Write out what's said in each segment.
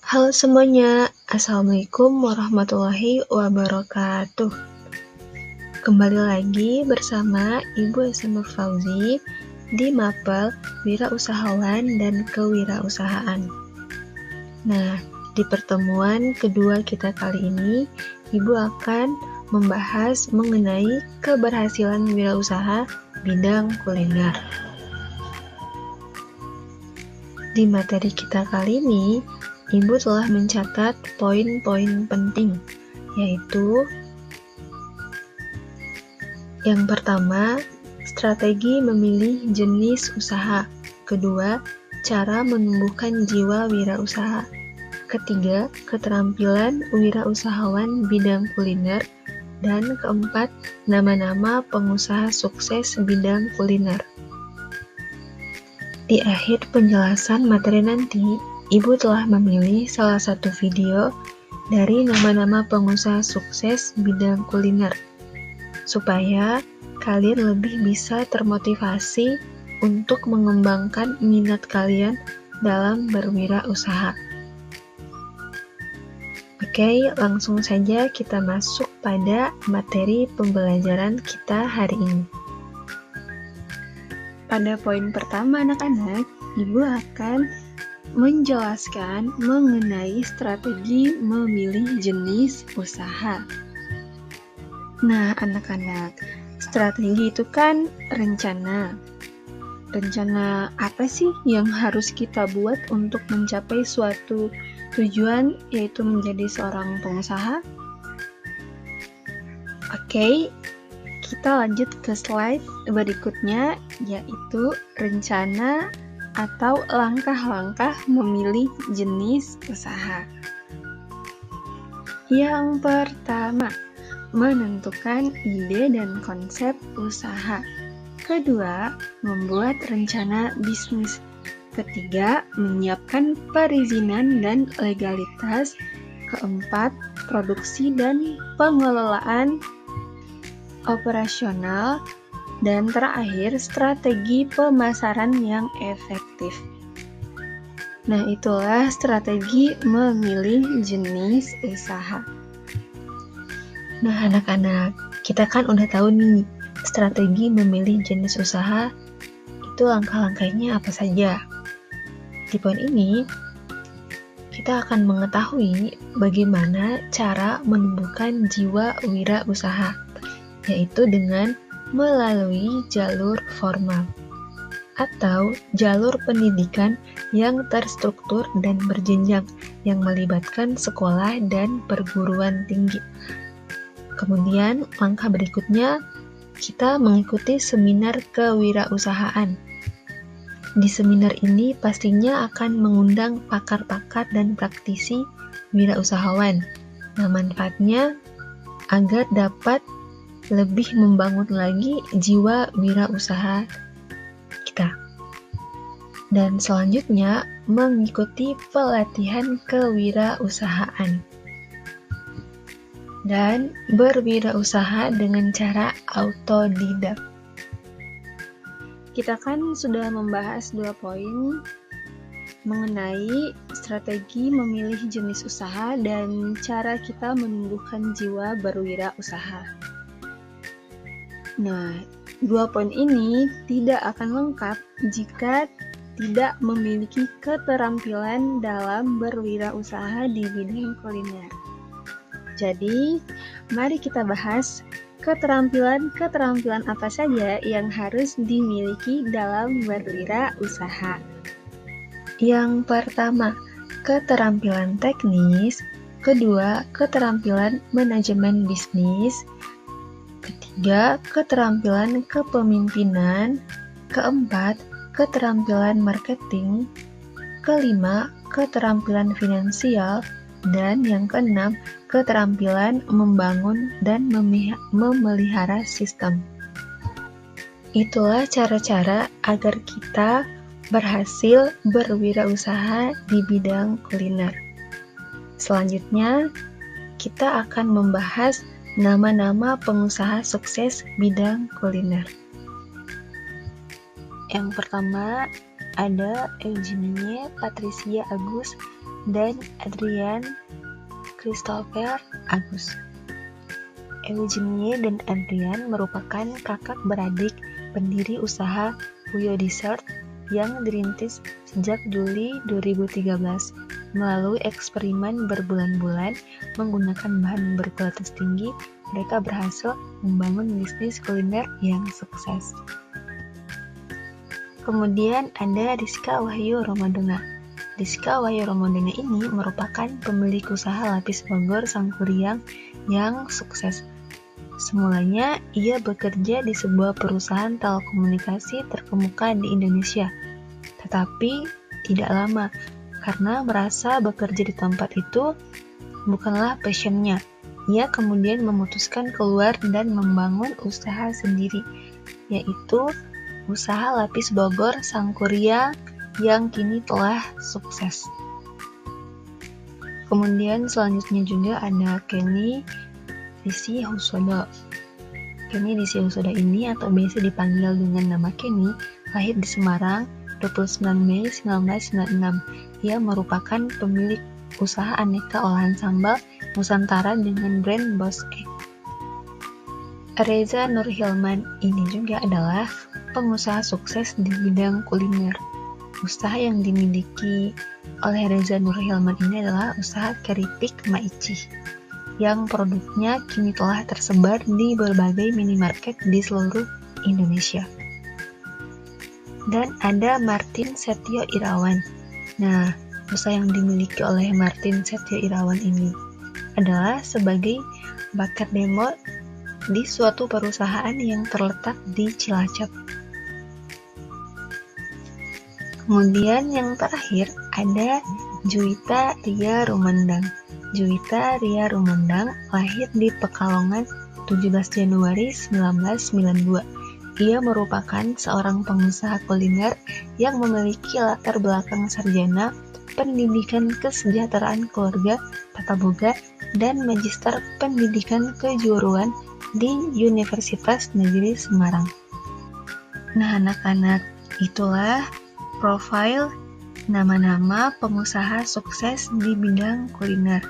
Halo semuanya, Assalamualaikum warahmatullahi wabarakatuh. Kembali lagi bersama Ibu SMA Fauzi di Mapel Wirausahawan dan Kewirausahaan. Nah, di pertemuan kedua kita kali ini, Ibu akan membahas mengenai keberhasilan wirausaha bidang kuliner. Di materi kita kali ini, Ibu telah mencatat poin-poin penting, yaitu yang pertama, strategi memilih jenis usaha. Kedua, cara menumbuhkan jiwa wirausaha. Ketiga, keterampilan wirausahawan bidang kuliner. Dan keempat, nama-nama pengusaha sukses bidang kuliner. Di akhir penjelasan materi nanti, Ibu telah memilih salah satu video dari nama-nama pengusaha sukses bidang kuliner, supaya kalian lebih bisa termotivasi untuk mengembangkan minat kalian dalam berwirausaha. Oke, langsung saja kita masuk pada materi pembelajaran kita hari ini. Pada poin pertama anak-anak, Ibu akan menjelaskan mengenai strategi memilih jenis usaha. Nah, anak-anak, strategi itu kan rencana. Rencana apa sih yang harus kita buat untuk mencapai suatu tujuan, yaitu menjadi seorang pengusaha? Oke, kita lanjut ke slide berikutnya, yaitu rencana atau langkah-langkah memilih jenis usaha. Yang pertama, menentukan ide dan konsep usaha. Kedua, membuat rencana bisnis. Ketiga, menyiapkan perizinan dan legalitas. Keempat, produksi dan pengelolaan operasional. Dan terakhir, strategi pemasaran yang efektif. Nah, itulah strategi memilih jenis usaha. Nah, anak-anak, kita kan udah tahu nih, strategi memilih jenis usaha itu langkah-langkahnya apa saja. Di poin ini, kita akan mengetahui bagaimana cara menumbuhkan jiwa wirausaha, yaitu dengan melalui jalur formal atau jalur pendidikan yang terstruktur dan berjenjang yang melibatkan sekolah dan perguruan tinggi. Kemudian langkah berikutnya, kita mengikuti seminar kewirausahaan. Di seminar ini pastinya akan mengundang pakar-pakar dan praktisi wirausahawan. Nah, manfaatnya agar dapat lebih membangun lagi jiwa wirausaha kita. Dan selanjutnya, mengikuti pelatihan kewirausahaan. Dan berwirausaha dengan cara autodidak. Kita kan sudah membahas 2 poin mengenai strategi memilih jenis usaha dan cara kita menumbuhkan jiwa berwirausaha. Nah, 2 poin ini tidak akan lengkap jika tidak memiliki keterampilan dalam berwirausaha di bidang kuliner. Jadi, mari kita bahas keterampilan apa saja yang harus dimiliki dalam berwirausaha. Yang pertama, keterampilan teknis. Kedua, keterampilan manajemen bisnis. Ketiga, keterampilan kepemimpinan. Keempat, keterampilan marketing. Kelima, keterampilan finansial. Dan yang keenam, keterampilan membangun dan memelihara sistem. Itulah cara-cara agar kita berhasil berwirausaha di bidang kuliner. Selanjutnya, kita akan membahas nama-nama pengusaha sukses bidang kuliner. Yang pertama, ada Eugenie, Patricia Agus, dan Adrian Christopher Agus. Eugenie dan Adrian merupakan kakak beradik pendiri usaha Puyo Dessert yang dirintis sejak Juli 2013. Melalui eksperimen berbulan-bulan menggunakan bahan berkualitas tinggi, mereka berhasil membangun bisnis kuliner yang sukses. Kemudian ada Rizka Wahyu Ramadana. Rizka Wahyu Ramadana ini merupakan pemilik usaha lapis Bogor Sangkuriang yang sukses. Semulanya, ia bekerja di sebuah perusahaan telekomunikasi terkemuka di Indonesia. Tetapi, tidak lama, karena merasa bekerja di tempat itu bukanlah passion-nya. Ia kemudian memutuskan keluar dan membangun usaha sendiri, yaitu usaha lapis Bogor Sangkuriang yang kini telah sukses. Kemudian selanjutnya juga ada Kenny Rizky Husodo. Kenny Rizky Husodo ini atau biasa dipanggil dengan nama Kenny, lahir di Semarang 29 Mei 1996. Ia merupakan pemilik usaha aneka olahan sambal Nusantara dengan brand Boss Egg. Reza Nurhilman ini juga adalah pengusaha sukses di bidang kuliner. Usaha yang dimiliki oleh Reza Nurhilman ini adalah usaha keripik Maici, yang produknya kini telah tersebar di berbagai minimarket di seluruh Indonesia. Dan ada Martin Setio Irawan. Nah, usaha yang dimiliki oleh Martin Setio Irawan ini adalah sebagai bakar demo di suatu perusahaan yang terletak di Cilacap. Kemudian yang terakhir ada Juwita Ria Rumendang. Juwita Ria Rumendang lahir di Pekalongan 17 Januari 1992. Ia merupakan seorang pengusaha kuliner yang memiliki latar belakang sarjana pendidikan kesejahteraan keluarga tata boga dan magister pendidikan kejuruan di Universitas Negeri Semarang. Nah, anak-anak, itulah profil nama-nama pengusaha sukses di bidang kuliner.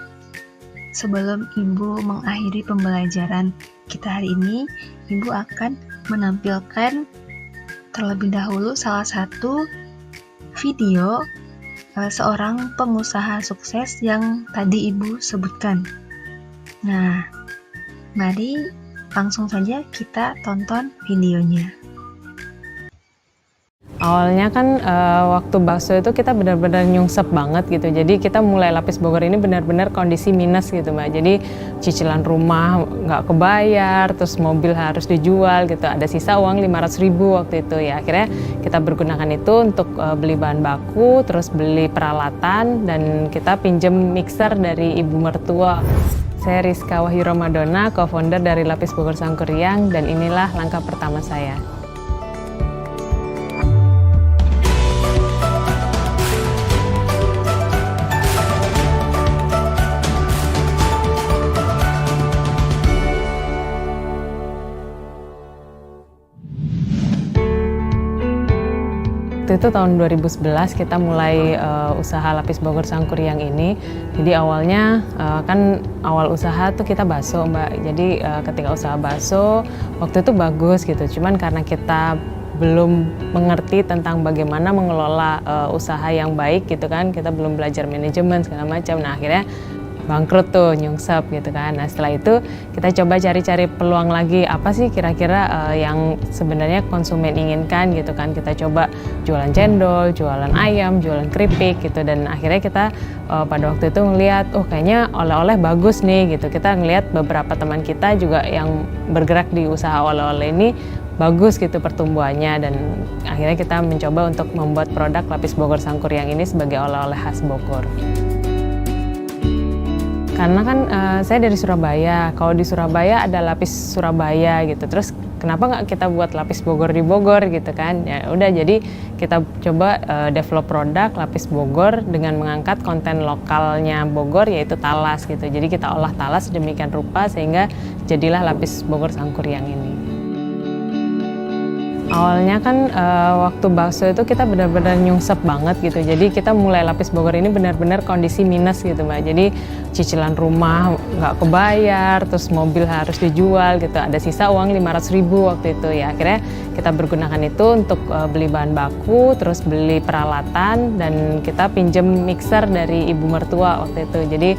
Sebelum Ibu mengakhiri pembelajaran kita hari ini, Ibu akan menampilkan terlebih dahulu salah satu video seorang pengusaha sukses yang tadi Ibu sebutkan. Nah, mari langsung saja kita tonton videonya. Awalnya kan waktu bakso itu kita benar-benar nyungsep banget gitu. Jadi kita mulai lapis Bogor ini benar-benar kondisi minus gitu Mbak. Jadi cicilan rumah nggak kebayar, terus mobil harus dijual gitu. Ada sisa uang 500.000 waktu itu ya. Akhirnya kita bergunakan itu untuk beli bahan baku, terus beli peralatan, dan kita pinjem mixer dari ibu mertua. Saya Rizka Wahyu Ramadana, co-founder dari Lapis Bogor Sangkuriang, dan inilah langkah pertama saya. Itu tahun 2011 kita mulai usaha Lapis Bogor Sangkuriang ini. Jadi awalnya kan awal usaha tuh kita bakso Mbak. Jadi ketika usaha bakso waktu itu bagus gitu. Cuman karena kita belum mengerti tentang bagaimana mengelola usaha yang baik gitu kan. Kita belum belajar manajemen segala macam. Nah akhirnya bangkrut tuh, nyungsep gitu kan. Nah setelah itu kita coba cari-cari peluang lagi, apa sih kira-kira yang sebenarnya konsumen inginkan gitu kan. Kita coba jualan cendol, jualan ayam, jualan keripik gitu. Dan akhirnya kita pada waktu itu ngelihat, oh kayaknya oleh-oleh bagus nih gitu. Kita ngelihat beberapa teman kita juga yang bergerak di usaha oleh-oleh ini bagus gitu pertumbuhannya. Dan akhirnya kita mencoba untuk membuat produk Lapis Bogor Sangkuriang ini sebagai oleh-oleh khas Bogor. Karena kan saya dari Surabaya, kalau di Surabaya ada Lapis Surabaya gitu, terus kenapa nggak kita buat Lapis Bogor di Bogor gitu kan. Ya udah, jadi kita coba develop produk Lapis Bogor dengan mengangkat konten lokalnya Bogor, yaitu talas gitu. Jadi kita olah talas demikian rupa sehingga jadilah Lapis Bogor Sangkuriang ini. Awalnya kan waktu bakso itu kita benar-benar nyungsep banget gitu. Jadi kita mulai Lapis Bogor ini benar-benar kondisi minus gitu Mbak. Jadi cicilan rumah nggak kebayar, terus mobil harus dijual gitu. Ada sisa uang 500.000 waktu itu ya. Akhirnya kita bergunakan itu untuk beli bahan baku, terus beli peralatan, dan kita pinjam mixer dari ibu mertua waktu itu. Jadi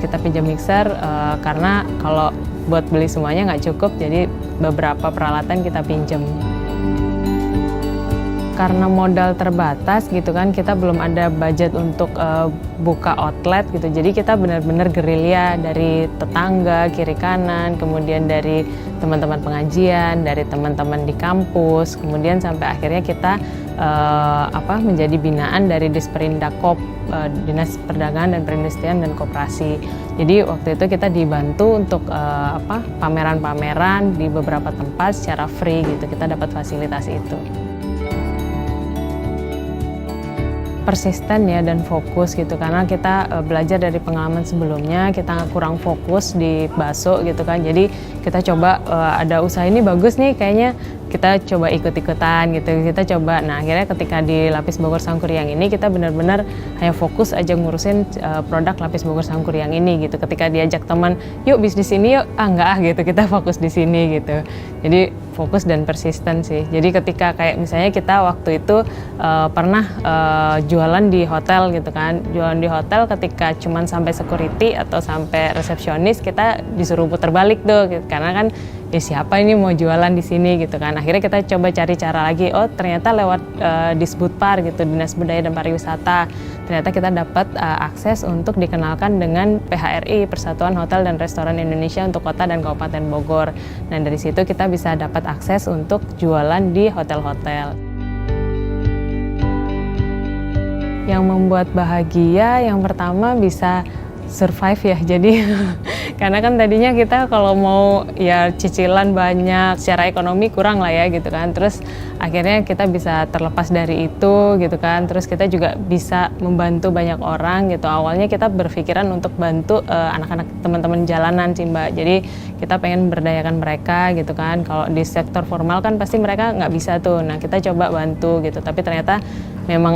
kita pinjam mixer karena kalau buat beli semuanya nggak cukup, jadi beberapa peralatan kita pinjam. Karena modal terbatas gitu kan, kita belum ada budget untuk buka outlet gitu. Jadi kita benar-benar gerilya dari tetangga, kiri kanan, kemudian dari teman-teman pengajian, dari teman-teman di kampus, kemudian sampai akhirnya kita menjadi binaan dari Disperindakop, Dinas Perdagangan dan Perindustrian dan Koperasi. Jadi waktu itu kita dibantu untuk pameran-pameran di beberapa tempat secara free gitu. Kita dapat fasilitas itu. Persisten ya dan fokus gitu, karena kita belajar dari pengalaman sebelumnya, kita kurang fokus di bakso gitu kan. Jadi kita coba ada usaha ini bagus nih, kayaknya kita coba ikut-ikutan gitu, kita coba. Nah akhirnya ketika di Lapis Bogor Sangkuriang ini kita benar-benar hanya fokus aja ngurusin produk Lapis Bogor Sangkuriang ini gitu. Ketika diajak teman, yuk bisnis ini yuk, enggak gitu, kita fokus di sini gitu. Jadi fokus dan persisten sih. Jadi ketika kayak misalnya kita waktu itu pernah jualan di hotel gitu kan, jualan di hotel ketika cuman sampai security atau sampai resepsionis, kita disuruh putar balik tuh gitu. Karena kan ya siapa ini mau jualan di sini gitu kan. Akhirnya kita coba cari cara lagi, oh ternyata lewat Disbudpar gitu, Dinas Budaya dan Pariwisata, ternyata kita dapat akses untuk dikenalkan dengan PHRI, Persatuan Hotel dan Restoran Indonesia untuk Kota dan Kabupaten Bogor. Dan dari situ kita bisa dapat akses untuk jualan di hotel-hotel. Yang membuat bahagia yang pertama bisa survive ya, jadi karena kan tadinya kita kalau mau ya cicilan banyak, secara ekonomi kurang lah ya gitu kan, terus akhirnya kita bisa terlepas dari itu gitu kan, terus kita juga bisa membantu banyak orang gitu. Awalnya kita berpikiran untuk bantu anak-anak teman-teman jalanan sih Mbak, jadi kita pengen berdayakan mereka gitu kan. Kalau di sektor formal kan pasti mereka nggak bisa tuh, nah kita coba bantu gitu, tapi ternyata memang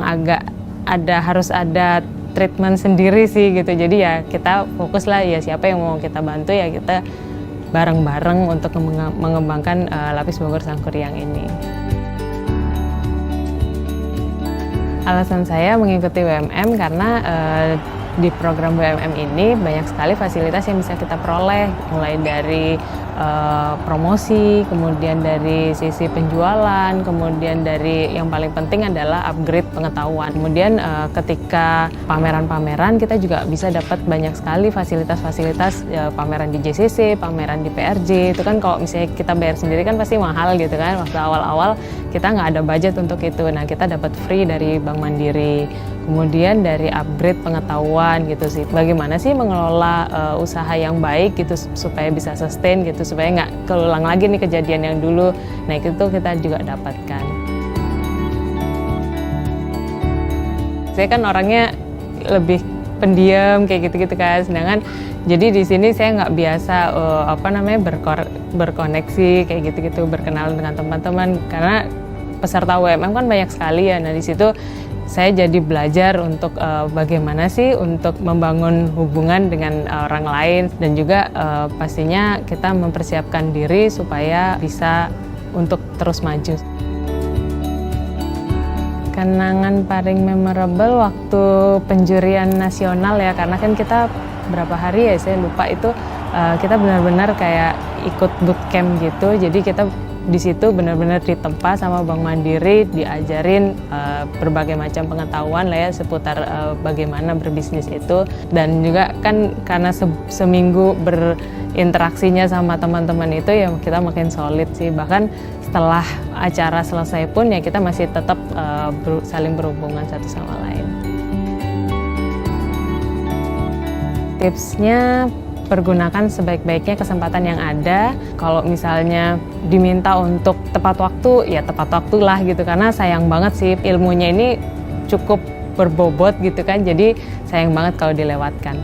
harus ada treatment sendiri sih gitu. Jadi ya kita fokus lah, ya siapa yang mau kita bantu ya kita bareng-bareng untuk mengembangkan Lapis Bogor Sangkuriang ini. Alasan saya mengikuti WMM karena di program WMM ini banyak sekali fasilitas yang bisa kita peroleh, mulai dari promosi, kemudian dari sisi penjualan, kemudian dari yang paling penting adalah upgrade pengetahuan. Kemudian ketika pameran-pameran kita juga bisa dapat banyak sekali fasilitas-fasilitas pameran di JCC, pameran di PRJ. Itu kan kalau misalnya kita bayar sendiri kan pasti mahal gitu kan. Waktu awal-awal kita nggak ada budget untuk itu. Nah kita dapat free dari Bank Mandiri. Kemudian dari upgrade pengetahuan gitu sih, bagaimana sih mengelola usaha yang baik gitu supaya bisa sustain gitu, supaya nggak keulang lagi nih kejadian yang dulu. Nah itu kita juga dapatkan. Saya kan orangnya lebih pendiam kayak gitu-gitu kan, sedangkan jadi di sini saya nggak biasa berkoneksi kayak gitu-gitu, berkenalan dengan teman-teman karena peserta WMM kan banyak sekali ya. Nah di situ saya jadi belajar untuk bagaimana sih untuk membangun hubungan dengan orang lain, dan juga pastinya kita mempersiapkan diri supaya bisa untuk terus maju. Kenangan paling memorable waktu penjurian nasional ya, karena kan kita berapa hari ya saya lupa itu, kita benar-benar kayak ikut bootcamp gitu, jadi kita di situ benar-benar ditempa sama Bank Mandiri, diajarin berbagai macam pengetahuan lah ya seputar bagaimana berbisnis itu. Dan juga kan karena seminggu berinteraksinya sama teman-teman itu ya kita makin solid sih. Bahkan setelah acara selesai pun ya kita masih tetap saling berhubungan satu sama lain. Tipsnya, pergunakan sebaik-baiknya kesempatan yang ada. Kalau misalnya diminta untuk tepat waktu, ya tepat waktulah gitu. Karena sayang banget sih, ilmunya ini cukup berbobot gitu kan. Jadi sayang banget kalau dilewatkan.